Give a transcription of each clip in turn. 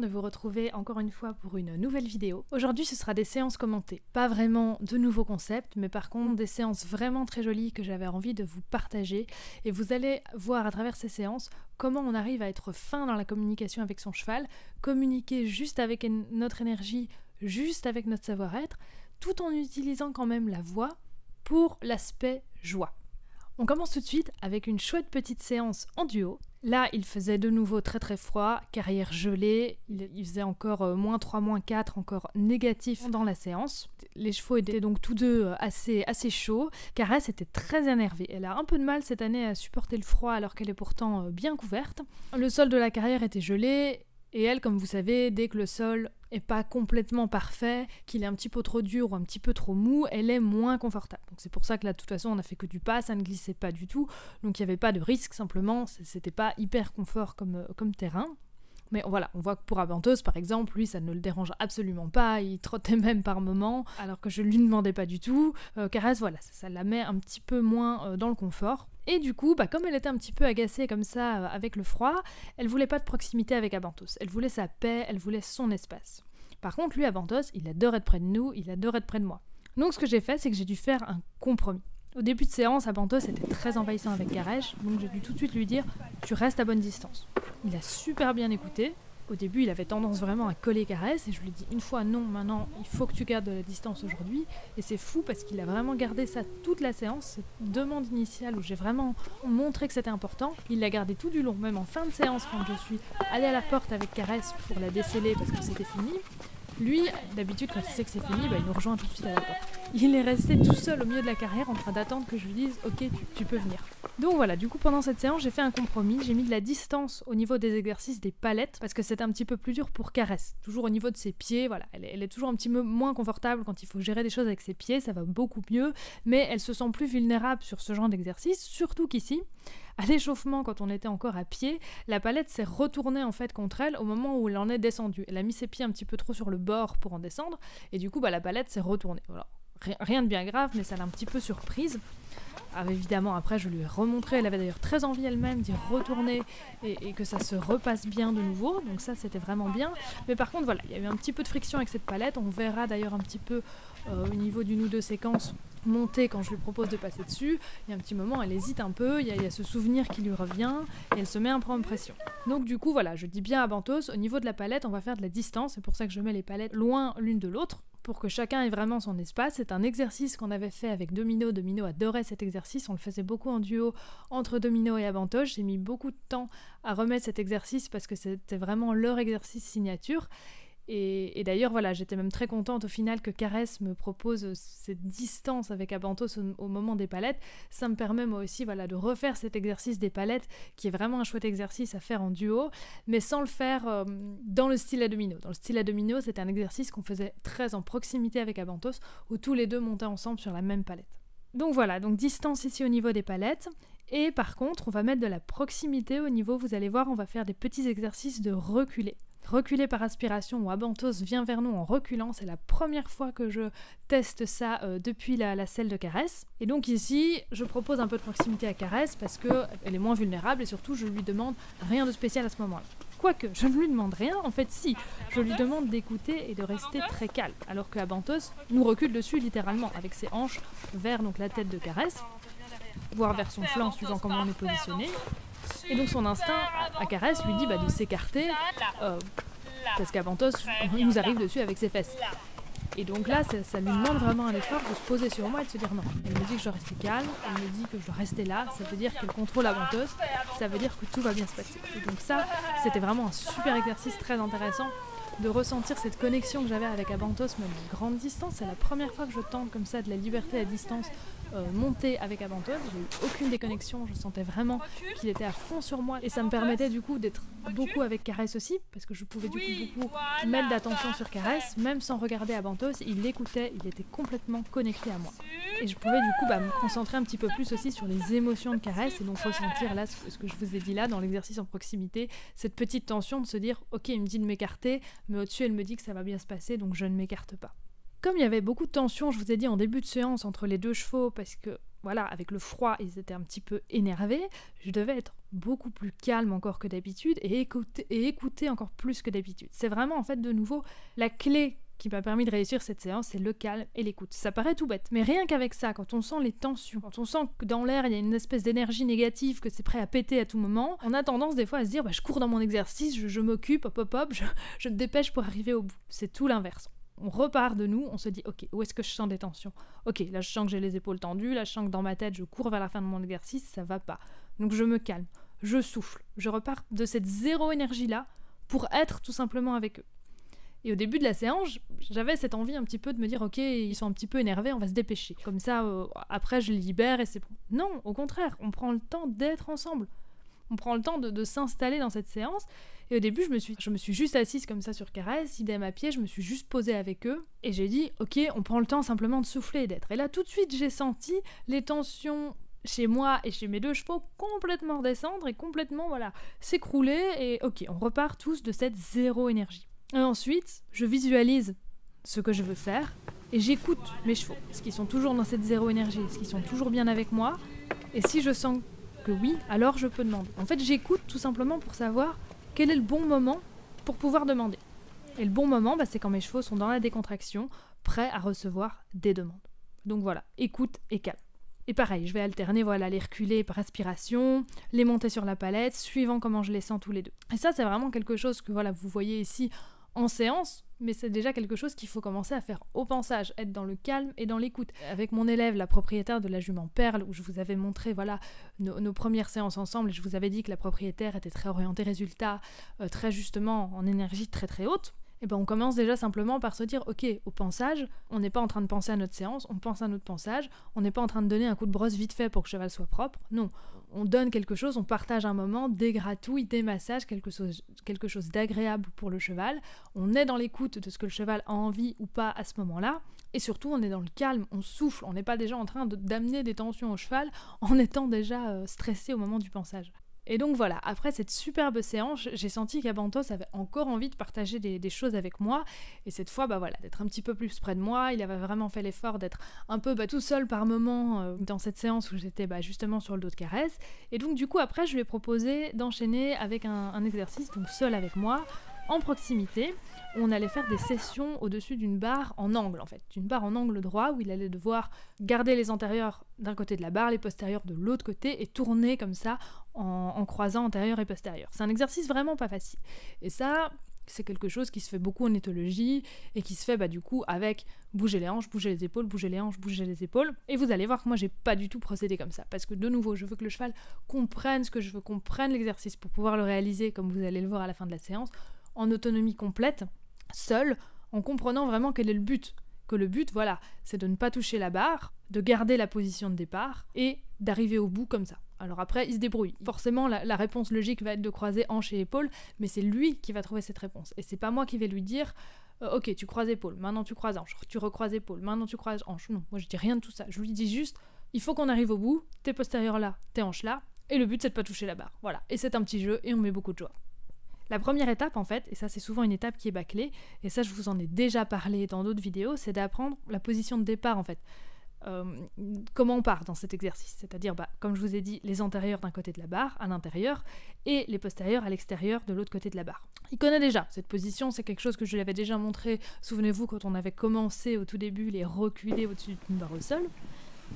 de vous retrouver encore une fois pour une nouvelle vidéo. Aujourd'hui ce sera des séances commentées. Pas vraiment de nouveaux concepts, mais par contre des séances vraiment très jolies que j'avais envie de vous partager. Et vous allez voir à travers ces séances comment on arrive à être fin dans la communication avec son cheval, communiquer juste avec notre énergie, juste avec notre savoir-être, tout en utilisant quand même la voix pour l'aspect joie. On commence tout de suite avec une chouette petite séance en duo. Là, il faisait de nouveau très très froid, carrière gelée, il faisait encore -3, -4, encore négatif dans la séance. Les chevaux étaient donc tous deux assez chauds. Caresse était très énervée. Elle a un peu de mal cette année à supporter le froid alors qu'elle est pourtant bien couverte. Le sol de la carrière était gelé. Et elle, comme vous savez, dès que le sol est pas complètement parfait, qu'il est un petit peu trop dur ou un petit peu trop mou, elle est moins confortable. Donc c'est pour ça que là, de toute façon, on a fait que du pas, ça ne glissait pas du tout. Donc il n'y avait pas de risque, simplement, c'était pas hyper confort comme terrain. Mais voilà, on voit que pour Abantos, par exemple, lui, ça ne le dérange absolument pas, il trottait même par moments, alors que je lui demandais pas du tout. Caresse, voilà, ça la met un petit peu moins dans le confort. Et du coup, comme elle était un petit peu agacée comme ça avec le froid, elle voulait pas de proximité avec Abantos. Elle voulait sa paix, elle voulait son espace. Par contre, lui, Abantos, il adore être près de nous, il adore être près de moi. Donc ce que j'ai fait, c'est que j'ai dû faire un compromis. Au début de séance, Abantos était très envahissant avec Caresse, donc j'ai dû tout de suite lui dire « tu restes à bonne distance ». Il a super bien écouté. Au début, il avait tendance vraiment à coller Caresse et je lui ai dit une fois non, maintenant il faut que tu gardes de la distance aujourd'hui. Et c'est fou parce qu'il a vraiment gardé ça toute la séance, cette demande initiale où j'ai vraiment montré que c'était important. Il l'a gardé tout du long, même en fin de séance quand je suis allée à la porte avec Caresse pour la déceler parce que c'était fini. Lui, d'habitude, quand il sait que c'est fini, il nous rejoint tout de suite à la porte. Il est resté tout seul au milieu de la carrière en train d'attendre que je lui dise « Ok, tu peux venir ». Donc voilà, du coup, pendant cette séance, j'ai fait un compromis. J'ai mis de la distance au niveau des exercices des palettes parce que c'était un petit peu plus dur pour Caresse. Toujours au niveau de ses pieds, voilà. Elle est toujours un petit peu moins confortable quand il faut gérer des choses avec ses pieds, ça va beaucoup mieux, mais elle se sent plus vulnérable sur ce genre d'exercice, surtout qu'ici, à l'échauffement, quand on était encore à pied, la palette s'est retournée en fait contre elle au moment où elle en est descendue. Elle a mis ses pieds un petit peu trop sur le bord pour en descendre, et du coup, la palette s'est retournée. Voilà. Rien de bien grave, mais ça l'a un petit peu surprise. Évidemment, après, je lui ai remontré. Elle avait d'ailleurs très envie elle-même d'y retourner et que ça se repasse bien de nouveau. Donc ça, c'était vraiment bien. Mais par contre, voilà, il y a eu un petit peu de friction avec cette palette. On verra d'ailleurs un petit peu au niveau d'une ou deux séquences monter quand je lui propose de passer dessus. Il y a un petit moment, elle hésite un peu. Il y a ce souvenir qui lui revient et elle se met un peu en pression. Donc du coup, voilà, je dis bien à Abantos, au niveau de la palette, on va faire de la distance. C'est pour ça que je mets les palettes loin l'une de l'autre, pour que chacun ait vraiment son espace. C'est un exercice qu'on avait fait avec Domino. Domino adorait cet exercice, on le faisait beaucoup en duo entre Domino et Abantos. J'ai mis beaucoup de temps à remettre cet exercice parce que c'était vraiment leur exercice signature. Et d'ailleurs, voilà, j'étais même très contente au final que Caresse me propose cette distance avec Abantos au moment des palettes. Ça me permet moi aussi, voilà, de refaire cet exercice des palettes, qui est vraiment un chouette exercice à faire en duo, mais sans le faire dans le style à domino. Dans le style à domino, c'était un exercice qu'on faisait très en proximité avec Abantos, où tous les deux montaient ensemble sur la même palette. Donc voilà, donc distance ici au niveau des palettes. Et par contre, on va mettre de la proximité au niveau, vous allez voir, on va faire des petits exercices de reculer. Reculer par aspiration où Abantos vient vers nous en reculant, c'est la première fois que je teste ça depuis la selle de Caresse. Et donc ici, je propose un peu de proximité à Caresse parce qu'elle est moins vulnérable et surtout je lui demande rien de spécial à ce moment-là. Quoique, je ne lui demande rien, en fait si, je lui demande d'écouter et de rester très calme, alors que Abantos nous recule dessus littéralement, avec ses hanches vers donc, la tête de Caresse, voire vers son flanc suivant comment on est positionné. Et donc son instinct à Caresse lui dit de s'écarter parce qu'Abantos nous arrive dessus avec ses fesses. Et donc là, ça lui demande vraiment un effort de se poser sur moi et de se dire non. Elle me dit que je dois rester calme, elle me dit que je dois rester là, ça veut dire qu'elle contrôle Abantos, ça veut dire que tout va bien se passer. Et donc ça, c'était vraiment un super exercice très intéressant de ressentir cette connexion que j'avais avec Abantos, même à grande distance. C'est la première fois que je tente comme ça de la liberté à distance monter avec Abantos. J'ai eu aucune déconnexion, je sentais vraiment qu'il était à fond sur moi et ça me permettait du coup d'être beaucoup avec Caresse aussi, parce que je pouvais du coup beaucoup mettre d'attention sur Caresse, même sans regarder Abantos, il l'écoutait, il était complètement connecté à moi. Et je pouvais du coup me concentrer un petit peu plus aussi sur les émotions de Caresse et donc ressentir là ce que je vous ai dit là dans l'exercice en proximité, cette petite tension de se dire ok, il me dit de m'écarter, mais au-dessus elle me dit que ça va bien se passer, donc je ne m'écarte pas. Comme il y avait beaucoup de tension, je vous ai dit en début de séance entre les deux chevaux, parce que voilà, avec le froid, ils étaient un petit peu énervés, je devais être beaucoup plus calme encore que d'habitude et écouter encore plus que d'habitude. C'est vraiment en fait de nouveau la clé qui m'a permis de réussir cette séance, c'est le calme et l'écoute. Ça paraît tout bête, mais rien qu'avec ça, quand on sent les tensions, quand on sent que dans l'air il y a une espèce d'énergie négative, que c'est prêt à péter à tout moment, on a tendance des fois à se dire je cours dans mon exercice, je m'occupe, hop, je me dépêche pour arriver au bout. C'est tout l'inverse. On repart de nous, on se dit ok, où est-ce que je sens des tensions? Ok, là je sens que j'ai les épaules tendues, là je sens que dans ma tête je cours vers la fin de mon exercice, ça va pas. Donc je me calme, je souffle, je repars de cette zéro énergie là pour être tout simplement avec eux. Et au début de la séance, j'avais cette envie un petit peu de me dire ok, ils sont un petit peu énervés, on va se dépêcher. Comme ça, après je les libère et c'est bon. Non, au contraire, on prend le temps d'être ensemble. On prend le temps de s'installer dans cette séance. Et au début, je me suis juste assise comme ça sur Caresse, idem à pied, je me suis juste posée avec eux. Et j'ai dit ok, on prend le temps simplement de souffler et d'être. Et là, tout de suite, j'ai senti les tensions chez moi et chez mes deux chevaux complètement redescendre et complètement, s'écrouler. Et ok, on repart tous de cette zéro énergie. Et ensuite, je visualise ce que je veux faire et j'écoute mes chevaux. Est-ce qu'ils sont toujours dans cette zéro énergie? Est-ce qu'ils sont toujours bien avec moi? Et si je sens que oui, alors je peux demander. En fait, j'écoute tout simplement pour savoir quel est le bon moment pour pouvoir demander. Et le bon moment, c'est quand mes chevaux sont dans la décontraction, prêts à recevoir des demandes. Donc voilà, écoute et calme. Et pareil, je vais alterner les reculer par aspiration, les monter sur la palette, suivant comment je les sens tous les deux. Et ça, c'est vraiment quelque chose que vous voyez ici en séance, mais c'est déjà quelque chose qu'il faut commencer à faire au pensage, être dans le calme et dans l'écoute. Avec mon élève, la propriétaire de la jument Perle, où je vous avais montré nos premières séances ensemble, et je vous avais dit que la propriétaire était très orientée résultat, très justement en énergie très très haute, et on commence déjà simplement par se dire ok, au pensage, on n'est pas en train de penser à notre séance, on pense à notre pensage, on n'est pas en train de donner un coup de brosse vite fait pour que le cheval soit propre, non, on donne quelque chose, on partage un moment, des gratouilles, des massages, quelque chose d'agréable pour le cheval, on est dans l'écoute de ce que le cheval a envie ou pas à ce moment-là, et surtout on est dans le calme, on souffle, on n'est pas déjà en train d'amener des tensions au cheval en étant déjà stressé au moment du pensage. Et donc voilà, après cette superbe séance, j'ai senti qu'Abantos avait encore envie de partager des choses avec moi, et cette fois, d'être un petit peu plus près de moi. Il avait vraiment fait l'effort d'être un peu tout seul par moment dans cette séance où j'étais justement sur le dos de Caresse, et donc du coup après je lui ai proposé d'enchaîner avec un exercice, donc seul avec moi, en proximité, où on allait faire des sessions au-dessus d'une barre en angle en fait, une barre en angle droit où il allait devoir garder les antérieurs d'un côté de la barre, les postérieurs de l'autre côté et tourner comme ça en croisant antérieur et postérieur. C'est un exercice vraiment pas facile. Et ça, c'est quelque chose qui se fait beaucoup en éthologie et qui se fait du coup avec bouger les hanches, bouger les épaules, bouger les hanches, bouger les épaules. Et vous allez voir que moi j'ai pas du tout procédé comme ça, parce que de nouveau je veux que le cheval comprenne ce que je veux, comprenne l'exercice pour pouvoir le réaliser comme vous allez le voir à la fin de la séance, en autonomie complète, seul, en comprenant vraiment quel est le but. Que le but, c'est de ne pas toucher la barre, de garder la position de départ et d'arriver au bout comme ça. Alors après, il se débrouille. Forcément, la réponse logique va être de croiser hanche et épaule, mais c'est lui qui va trouver cette réponse. Et c'est pas moi qui vais lui dire ok, tu croises épaule, maintenant tu croises hanche, tu recroises épaule, maintenant tu croises hanche. Non, moi je dis rien de tout ça. Je lui dis juste, il faut qu'on arrive au bout, tes postérieurs là, tes hanches là, et le but c'est de pas toucher la barre. Voilà. Et c'est un petit jeu et on met beaucoup de joie. La première étape en fait, et ça c'est souvent une étape qui est bâclée, et ça je vous en ai déjà parlé dans d'autres vidéos, c'est d'apprendre la position de départ en fait. Comment on part dans cet exercice, c'est-à-dire comme je vous ai dit, les antérieurs d'un côté de la barre, à l'intérieur, et les postérieurs à l'extérieur de l'autre côté de la barre. Il connaît déjà cette position, c'est quelque chose que je lui avais déjà montré, souvenez-vous quand on avait commencé au tout début les reculer au-dessus d'une barre au sol,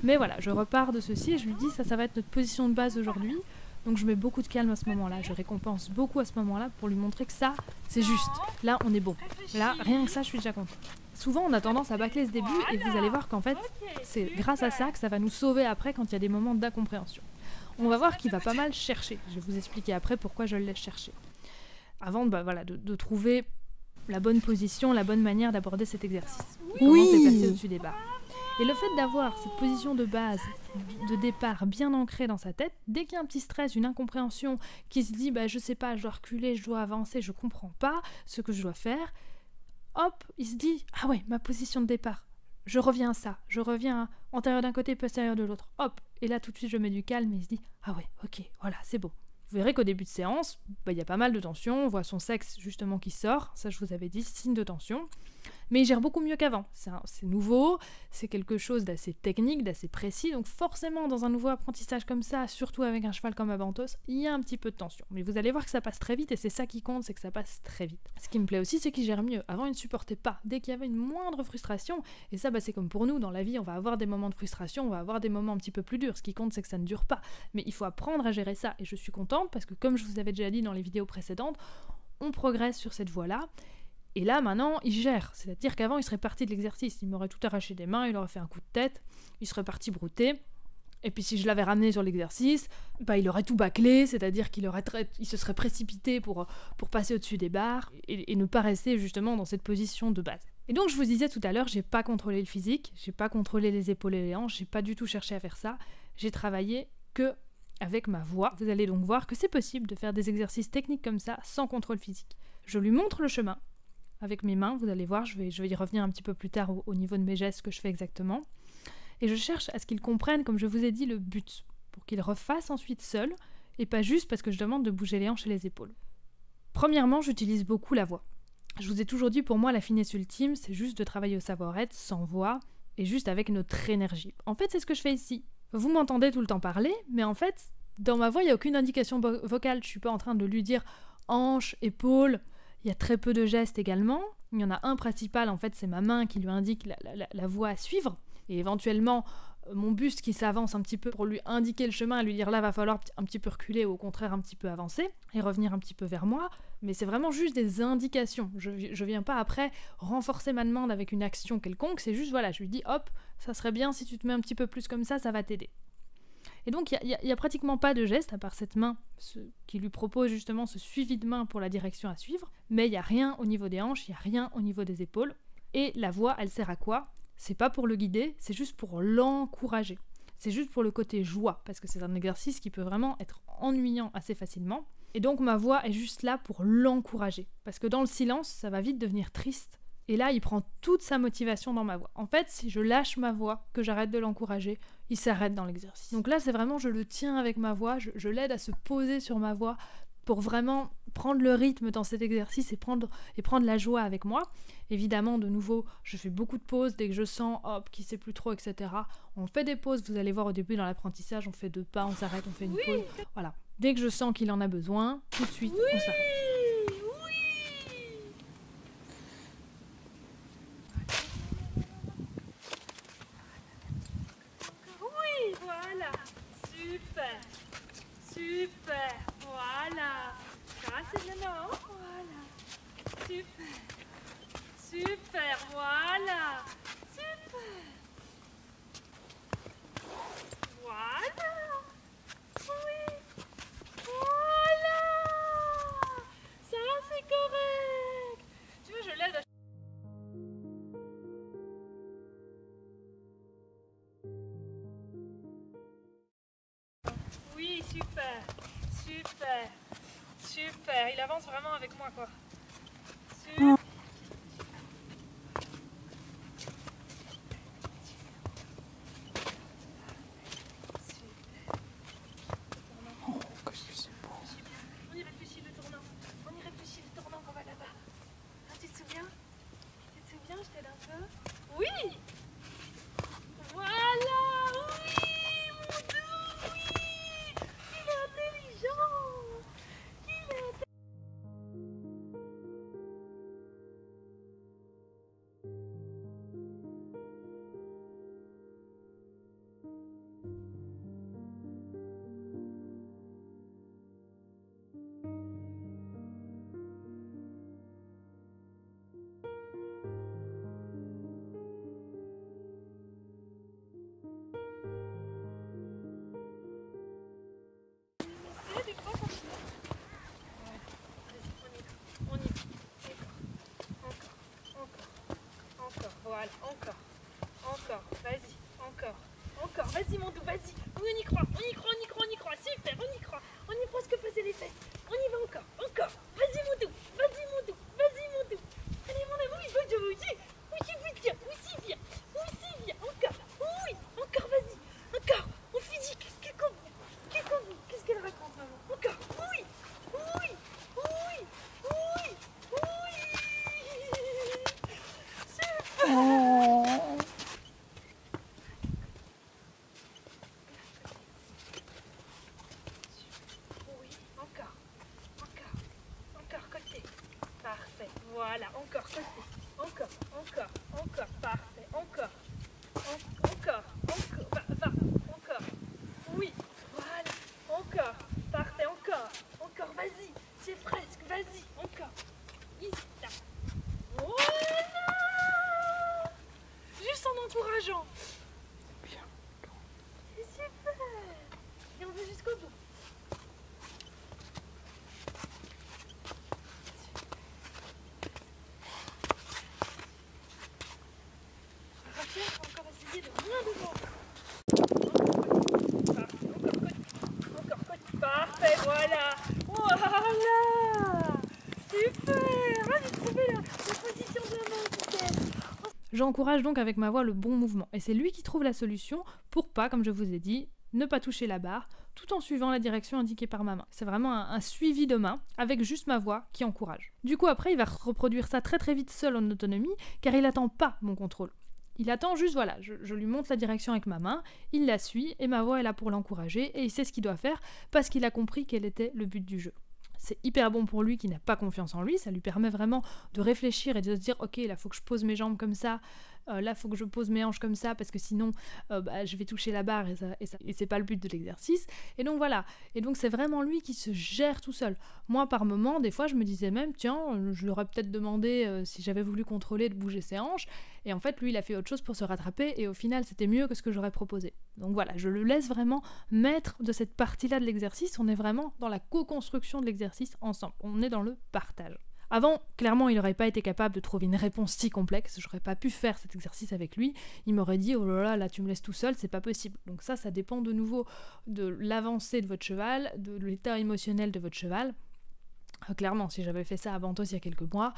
mais je repars de ceci et je lui dis ça va être notre position de base aujourd'hui. Donc je mets beaucoup de calme à ce moment-là, je récompense beaucoup à ce moment-là pour lui montrer que ça, c'est juste. Là, on est bon. Là, rien que ça, je suis déjà contente. Souvent, on a tendance à bâcler ce début et vous allez voir qu'en fait, c'est grâce à ça que ça va nous sauver après quand il y a des moments d'incompréhension. On va voir qu'il va pas mal chercher. Je vais vous expliquer après pourquoi je le laisse chercher. Avant de trouver la bonne position, la bonne manière d'aborder cet exercice. Comment se déplacer au-dessus des barres. Et le fait d'avoir cette position de base, de départ bien ancrée dans sa tête, dès qu'il y a un petit stress, une incompréhension, qui se dit je sais pas, je dois reculer, je dois avancer, je comprends pas ce que je dois faire, hop, il se dit ah ouais, ma position de départ, je reviens à ça, je reviens antérieur d'un côté, postérieur de l'autre, hop, et là tout de suite je mets du calme et il se dit ah ouais, ok, voilà, c'est bon. Vous verrez qu'au début de séance, il y a pas mal de tension, on voit son sexe justement qui sort, ça je vous avais dit, signe de tension. Mais il gère beaucoup mieux qu'avant. C'est nouveau, c'est quelque chose d'assez technique, d'assez précis, donc forcément dans un nouveau apprentissage comme ça, surtout avec un cheval comme Avantos, il y a un petit peu de tension. Mais vous allez voir que ça passe très vite et c'est ça qui compte, c'est que ça passe très vite. Ce qui me plaît aussi, c'est qu'il gère mieux. Avant, il ne supportait pas. Dès qu'il y avait une moindre frustration, et ça c'est comme pour nous, dans la vie, on va avoir des moments de frustration, on va avoir des moments un petit peu plus durs. Ce qui compte, c'est que ça ne dure pas. Mais il faut apprendre à gérer ça et je suis contente parce que comme je vous avais déjà dit dans les vidéos précédentes, on progresse sur cette voie-là. Et là, maintenant, il gère. C'est-à-dire qu'avant, il serait parti de l'exercice. Il m'aurait tout arraché des mains, il aurait fait un coup de tête, il serait parti brouter. Et puis si je l'avais ramené sur l'exercice, il aurait tout bâclé, c'est-à-dire il se serait précipité pour passer au-dessus des barres et ne pas rester justement dans cette position de base. Et donc je vous disais tout à l'heure, j'ai pas contrôlé le physique, j'ai pas contrôlé les épaules et les hanches, j'ai pas du tout cherché à faire ça. J'ai travaillé que avec ma voix. Vous allez donc voir que c'est possible de faire des exercices techniques comme ça sans contrôle physique. Je lui montre le chemin avec mes mains, vous allez voir, je vais y revenir un petit peu plus tard au niveau de mes gestes, ce que je fais exactement. Et je cherche à ce qu'il comprenne, comme je vous ai dit, le but, pour qu'il refasse ensuite seul, et pas juste parce que je demande de bouger les hanches et les épaules. Premièrement, j'utilise beaucoup la voix. Je vous ai toujours dit, pour moi, la finesse ultime, c'est juste de travailler au savoir-être, sans voix, et juste avec notre énergie. En fait, c'est ce que je fais ici. Vous m'entendez tout le temps parler, mais en fait, dans ma voix, il n'y a aucune indication vocale. Je ne suis pas en train de lui dire hanche, épaule. Il y a très peu de gestes également. Il y en a un principal, en fait, c'est ma main qui lui indique la voie à suivre. Et éventuellement, mon buste qui s'avance un petit peu pour lui indiquer le chemin et lui dire là, va falloir un petit peu reculer ou au contraire un petit peu avancer et revenir un petit peu vers moi. Mais c'est vraiment juste des indications. Je viens pas après renforcer ma demande avec une action quelconque. C'est juste, voilà, je lui dis hop, ça serait bien si tu te mets un petit peu plus comme ça va t'aider. Et donc, il y a pratiquement pas de geste, à part cette main qui lui propose justement ce suivi de main pour la direction à suivre. Mais il n'y a rien au niveau des hanches, il n'y a rien au niveau des épaules. Et la voix, elle sert à quoi ? C'est pas pour le guider, c'est juste pour l'encourager. C'est juste pour le côté joie, parce que c'est un exercice qui peut vraiment être ennuyant assez facilement. Et donc ma voix est juste là pour l'encourager. Parce que dans le silence, ça va vite devenir triste. Et là, il prend toute sa motivation dans ma voix. En fait, si je lâche ma voix, que j'arrête de l'encourager, il s'arrête dans l'exercice. Donc là, c'est vraiment, je le tiens avec ma voix, je l'aide à se poser sur ma voix pour vraiment prendre le rythme dans cet exercice et prendre la joie avec moi. Évidemment, de nouveau, je fais beaucoup de pauses. Dès que je sens, hop, qui sait plus trop, etc. On fait des pauses, vous allez voir au début dans l'apprentissage, on fait 2 pas, on s'arrête, on fait une pause. Voilà. Dès que je sens qu'il en a besoin, tout de suite, on s'arrête. Voilà, super, super, voilà, ça c'est bien, non? Voilà, super, super, voilà, super, voilà, oui, voilà, ça c'est correct. Tu vois, je l'aide à... Oui, super, super, super. Il avance vraiment avec moi, quoi. Super. Oh, qu'est-ce que c'est beau. On y réfléchit le tournant. On y réfléchit le tournant qu'on va là-bas. Ah, tu te souviens? Tu te souviens? Je t'aide un peu. Oui! Voilà! Oui, mon doux! Oui! Il est intelligent! Il est intelligent! Des fois, comme ça. Ouais. Vas-y, on y va. Encore. Voilà, encore. Vas-y, encore. Vas-y, mon doux, vas-y. On y croit. Super, on y croit. On y croit ce que faisaient les fesses. On y va encore. Vas-y, mon doux. Allez, mon amour, il va de oui, bien. Encore. Oui, encore, vas-y. Encore. Mon physique. Qu'est-ce qu'elle raconte, maman? Encore. Oui. Super. voilà, encore, côté, encore, parfait, encore, va, encore, oui, voilà, encore, parfait, encore, vas-y, c'est presque, vas-y, encore, ici, là, voilà, juste en encourageant, Bien. c'est super, et on va jusqu'au bout. Rachel, faut encore essayer de moins devant. Encore côté. Parfait, voilà. Voilà. Super. Ah, j'ai trouvé la position de la main, peut-être. J'encourage donc avec ma voix le bon mouvement. Et c'est lui qui trouve la solution pour pas, comme je vous ai dit, ne pas toucher la barre, tout en suivant la direction indiquée par ma main. C'est vraiment un suivi de main, avec juste ma voix qui encourage. Du coup, après, il va reproduire ça très très vite seul en autonomie, car il n'attend pas mon contrôle. Il attend juste, voilà, je lui montre la direction avec ma main, il la suit, et ma voix est là pour l'encourager, et il sait ce qu'il doit faire, parce qu'il a compris quel était le but du jeu. C'est hyper bon pour lui qui n'a pas confiance en lui, ça lui permet vraiment de réfléchir et de se dire ok, là faut que je pose mes jambes comme ça, là faut que je pose mes hanches comme ça parce que sinon je vais toucher la barre et c'est pas le but de l'exercice. Et donc voilà, et donc c'est vraiment lui qui se gère tout seul. Moi par moment, des fois je me disais même tiens, je lui aurais peut-être demandé si j'avais voulu contrôler de bouger ses hanches, et en fait lui il a fait autre chose pour se rattraper et au final c'était mieux que ce que j'aurais proposé. Donc voilà, je le laisse vraiment maître de cette partie-là de l'exercice, on est vraiment dans la co-construction de l'exercice ensemble, on est dans le partage. Avant, clairement, il n'aurait pas été capable de trouver une réponse si complexe, j'aurais pas pu faire cet exercice avec lui, il m'aurait dit oh là tu me laisses tout seul, c'est pas possible. Donc ça dépend de nouveau de l'avancée de votre cheval, de l'état émotionnel de votre cheval. Clairement, si j'avais fait ça à Bantos il y a quelques mois,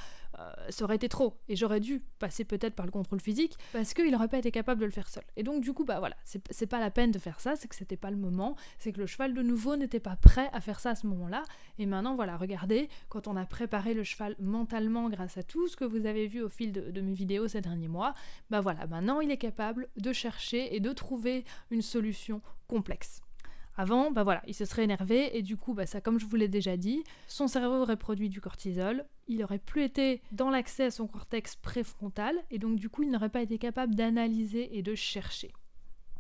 ça aurait été trop. Et j'aurais dû passer peut-être par le contrôle physique parce qu'il n'aurait pas été capable de le faire seul. Et donc du coup, bah voilà, c'est pas la peine de faire ça, c'est que c'était pas le moment, c'est que le cheval de nouveau n'était pas prêt à faire ça à ce moment-là. Et maintenant, voilà, regardez, quand on a préparé le cheval mentalement grâce à tout ce que vous avez vu au fil de mes vidéos ces derniers mois, bah voilà, maintenant il est capable de chercher et de trouver une solution complexe. Avant, bah voilà, il se serait énervé et du coup, bah ça, comme je vous l'ai déjà dit, son cerveau aurait produit du cortisol, il aurait plus été dans l'accès à son cortex préfrontal et donc du coup, il n'aurait pas été capable d'analyser et de chercher.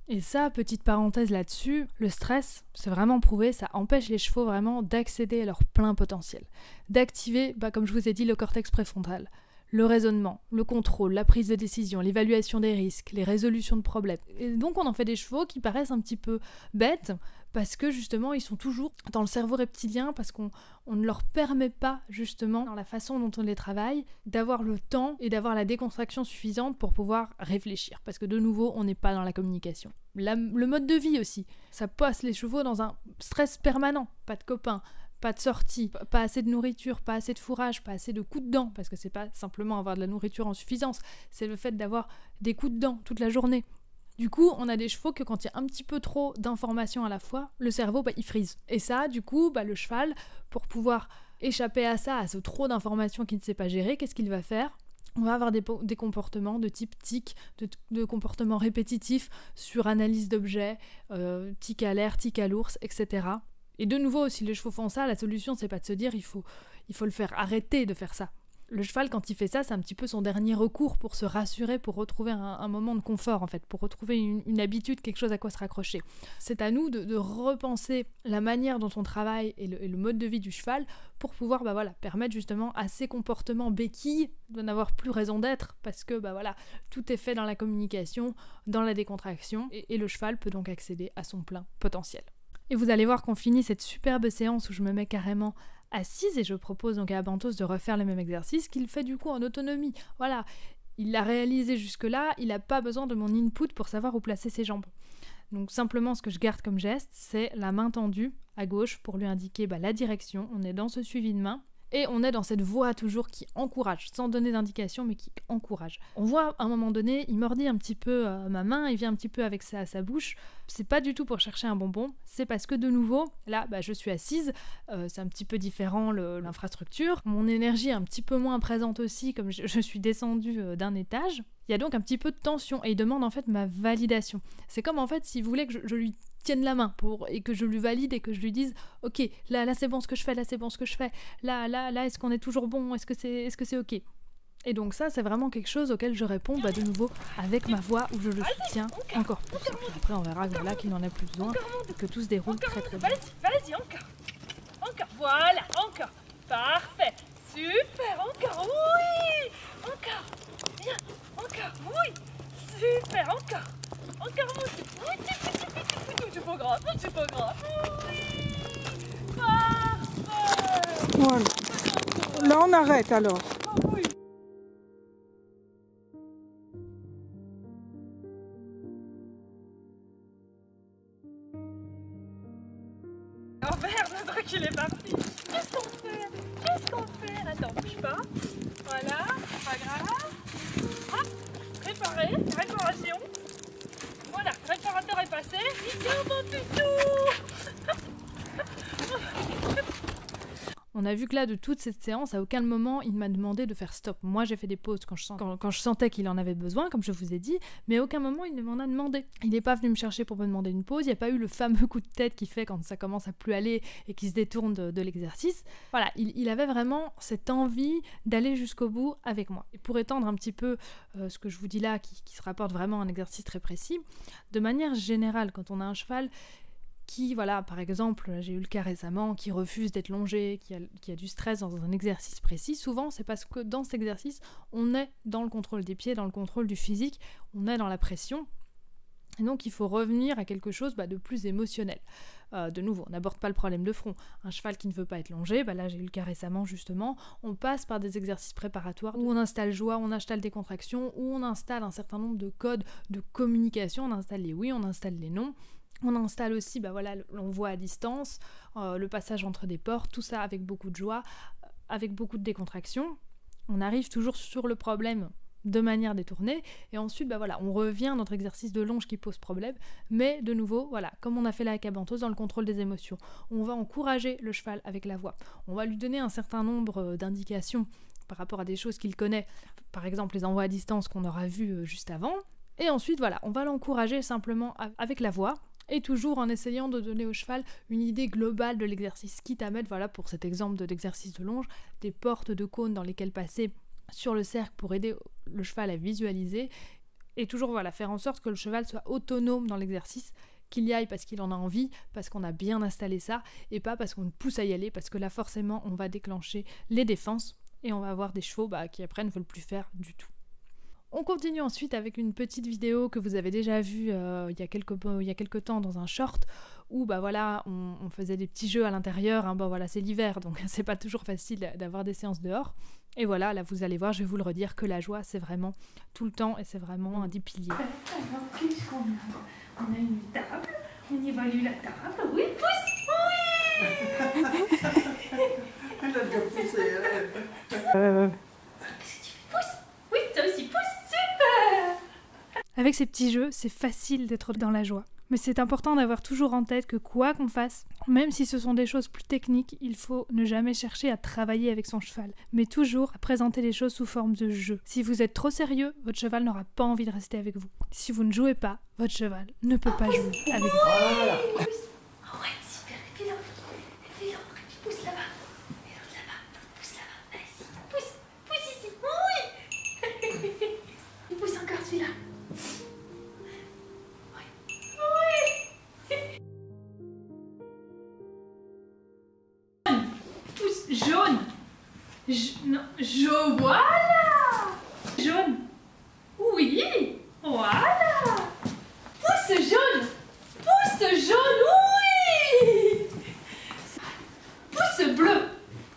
Et ça, petite parenthèse là-dessus, le stress, c'est vraiment prouvé, ça empêche les chevaux vraiment d'accéder à leur plein potentiel, d'activer, bah comme je vous ai dit, le cortex préfrontal. Le raisonnement, le contrôle, la prise de décision, l'évaluation des risques, les résolutions de problèmes. Et donc on en fait des chevaux qui paraissent un petit peu bêtes parce que justement ils sont toujours dans le cerveau reptilien parce qu'on ne leur permet pas justement dans la façon dont on les travaille d'avoir le temps et d'avoir la décontraction suffisante pour pouvoir réfléchir parce que de nouveau on n'est pas dans la communication. Le mode de vie aussi, ça passe les chevaux dans un stress permanent, pas de copains, pas de sortie, pas assez de nourriture, pas assez de fourrage, pas assez de coups de dents, parce que c'est pas simplement avoir de la nourriture en suffisance, c'est le fait d'avoir des coups de dents toute la journée. Du coup, on a des chevaux que quand il y a un petit peu trop d'informations à la fois, le cerveau, il frise. Et ça, du coup, le cheval, pour pouvoir échapper à ça, à ce trop d'informations qu'il ne sait pas gérer, qu'est-ce qu'il va faire ? On va avoir des comportements de type tic, de comportements répétitifs sur analyse d'objets, tic à l'air, tic à l'ours, etc. Et de nouveau, si les chevaux font ça, la solution, c'est pas de se dire il faut le faire arrêter de faire ça. Le cheval, quand il fait ça, c'est un petit peu son dernier recours pour se rassurer, pour retrouver un moment de confort, en fait, pour retrouver une habitude, quelque chose à quoi se raccrocher. C'est à nous de repenser la manière dont on travaille et le mode de vie du cheval pour pouvoir permettre justement à ces comportements béquilles de n'avoir plus raison d'être, parce que tout est fait dans la communication, dans la décontraction, et le cheval peut donc accéder à son plein potentiel. Et vous allez voir qu'on finit cette superbe séance où je me mets carrément assise et je propose donc à Bantos de refaire le même exercice qu'il fait du coup en autonomie. Voilà, il l'a réalisé jusque-là, il n'a pas besoin de mon input pour savoir où placer ses jambes. Donc simplement ce que je garde comme geste, c'est la main tendue à gauche pour lui indiquer la direction. On est dans ce suivi de main. Et on est dans cette voix toujours qui encourage, sans donner d'indication, mais qui encourage. On voit à un moment donné, il mordit un petit peu ma main, il vient un petit peu avec ça à sa bouche. C'est pas du tout pour chercher un bonbon, c'est parce que de nouveau, là, je suis assise, c'est un petit peu différent l'infrastructure. Mon énergie est un petit peu moins présente aussi, comme je suis descendue d'un étage. Il y a donc un petit peu de tension et il demande en fait ma validation. C'est comme en fait s'il voulait que je lui tienne la main et que je lui valide et que je lui dise ok, là c'est bon ce que je fais, là c'est bon ce que je fais, là est-ce qu'on est toujours bon, est-ce que c'est ok. Et donc ça, c'est vraiment quelque chose auquel je réponds de nouveau avec ma voix où je le soutiens encore plus. Après, on verra que voilà, qu'il n'en a plus besoin, que tout se déroule très très bien. Vas-y, encore. Encore, voilà, encore. Parfait. Super, encore, oui. Encore. Bien, encore, oui. Super, encore. Encore, oui. C'est pas grave, c'est pas grave. Oui. Parfait. Voilà. Là, on arrête alors. Oui. Oh merde, le truc il est parti. Qu'est-ce qu'on fait? Qu'est-ce qu'on fait? Attends, bouge pas. Voilà, pas grave. Hop, réparation. Voilà, réparateur est passé. Il tient mon tuto. On a vu que là, de toute cette séance, à aucun moment, il m'a demandé de faire stop. Moi, j'ai fait des pauses quand je sentais qu'il en avait besoin, comme je vous ai dit, mais à aucun moment, il ne m'en a demandé. Il n'est pas venu me chercher pour me demander une pause, il n'y a pas eu le fameux coup de tête qui fait quand ça commence à plus aller et qu'il se détourne de l'exercice. Voilà, il avait vraiment cette envie d'aller jusqu'au bout avec moi. Et pour étendre un petit peu ce que je vous dis là, qui se rapporte vraiment à un exercice très précis, de manière générale, quand on a un cheval qui, voilà, par exemple, j'ai eu le cas récemment, qui refuse d'être longé, qui a du stress dans un exercice précis, souvent c'est parce que dans cet exercice, on est dans le contrôle des pieds, dans le contrôle du physique, on est dans la pression, et donc il faut revenir à quelque chose de plus émotionnel. De nouveau, on n'aborde pas le problème de front. Un cheval qui ne veut pas être longé, là j'ai eu le cas récemment justement, on passe par des exercices préparatoires où on installe joie, on installe des contractions, où on installe un certain nombre de codes de communication, on installe les oui, on installe les non. On installe aussi, l'envoi à distance, le passage entre des portes, tout ça avec beaucoup de joie, avec beaucoup de décontraction. On arrive toujours sur le problème de manière détournée, et ensuite, on revient à notre exercice de longe qui pose problème, mais de nouveau, comme on a fait la cabentos dans le contrôle des émotions. On va encourager le cheval avec la voix. On va lui donner un certain nombre d'indications par rapport à des choses qu'il connaît, par exemple les envois à distance qu'on aura vus juste avant, et ensuite, on va l'encourager simplement avec la voix, et toujours en essayant de donner au cheval une idée globale de l'exercice, quitte à mettre, pour cet exemple de l'exercice de longe, des portes de cône dans lesquelles passer sur le cercle pour aider le cheval à visualiser, et toujours faire en sorte que le cheval soit autonome dans l'exercice, qu'il y aille parce qu'il en a envie, parce qu'on a bien installé ça, et pas parce qu'on le pousse à y aller, parce que là forcément on va déclencher les défenses, et on va avoir des chevaux qui après ne veulent plus faire du tout. On continue ensuite avec une petite vidéo que vous avez déjà vue il y a quelques temps dans un short où on faisait des petits jeux à l'intérieur. C'est l'hiver, donc c'est pas toujours facile d'avoir des séances dehors. Et là vous allez voir, je vais vous le redire, que la joie c'est vraiment tout le temps et c'est vraiment un des piliers. Alors, puisqu'on a une table, on évalue la table. Oui, pousse. Oui. Elle a déjà poussé. Qu'est-ce que tu fais? Pousse. Oui, toi aussi, pousse. Super. Avec ces petits jeux, c'est facile d'être dans la joie. Mais c'est important d'avoir toujours en tête que quoi qu'on fasse, même si ce sont des choses plus techniques, il faut ne jamais chercher à travailler avec son cheval, mais toujours à présenter les choses sous forme de jeu. Si vous êtes trop sérieux, votre cheval n'aura pas envie de rester avec vous. Si vous ne jouez pas, votre cheval ne peut pas jouer avec vous. Voilà. Oh ouais, super. Et puis là, pousse là-bas. Et l'autre là-bas. Pousse là-bas. Vas-y, pousse ici. Oui. Il pousse encore celui-là. Jaune. Voilà. Jaune. Oui. Voilà. Pouce jaune. Pouce jaune. Oui. Pouce bleu.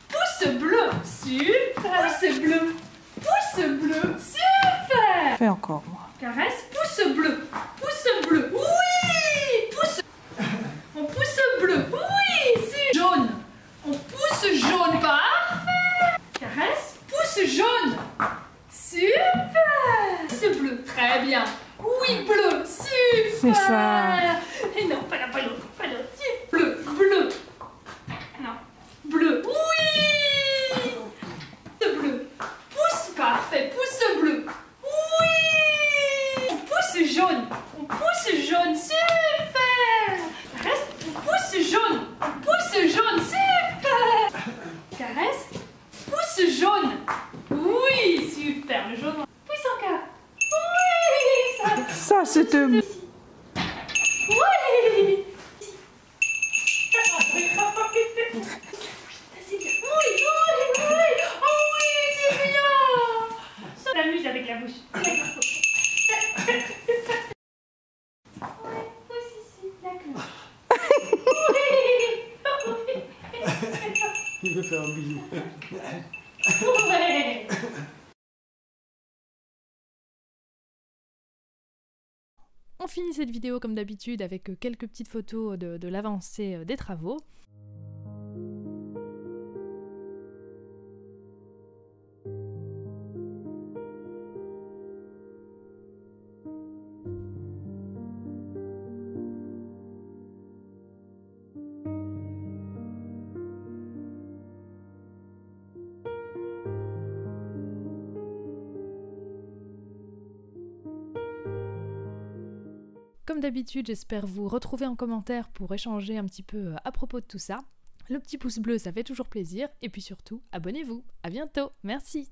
Pouce bleu. Super. Pouce bleu. Pouce bleu. Super. Fais encore, moi. Caresse. Pouce bleu. Pouce bleu. Oui. Pouce. On pouce bleu. Oui. C'est jaune. On pousse jaune, parfait. Caresse, pousse jaune. Super. Pouce bleu, très bien. Oui, bleu, super. C'est ça. Et non, pas l'autre, Bleu, bleu. Non, bleu, oui. Pouce bleu, pousse, parfait, pouce bleu. Oui. On pousse jaune, super. Caresse, on pousse jaune, super. Caresse, pouce jaune. Oui, super. Ça, c'était... Oui. C'est bien. Oui. Oh oui, c'est bien. On s'amuse avec la bouche. Ouais, aussi, d'accord. Il veut faire un bisou. Ouais. On finit cette vidéo comme d'habitude avec quelques petites photos de l'avancée des travaux. Comme d'habitude, j'espère vous retrouver en commentaire pour échanger un petit peu à propos de tout ça. Le petit pouce bleu, ça fait toujours plaisir. Et puis surtout, abonnez-vous. À bientôt. Merci.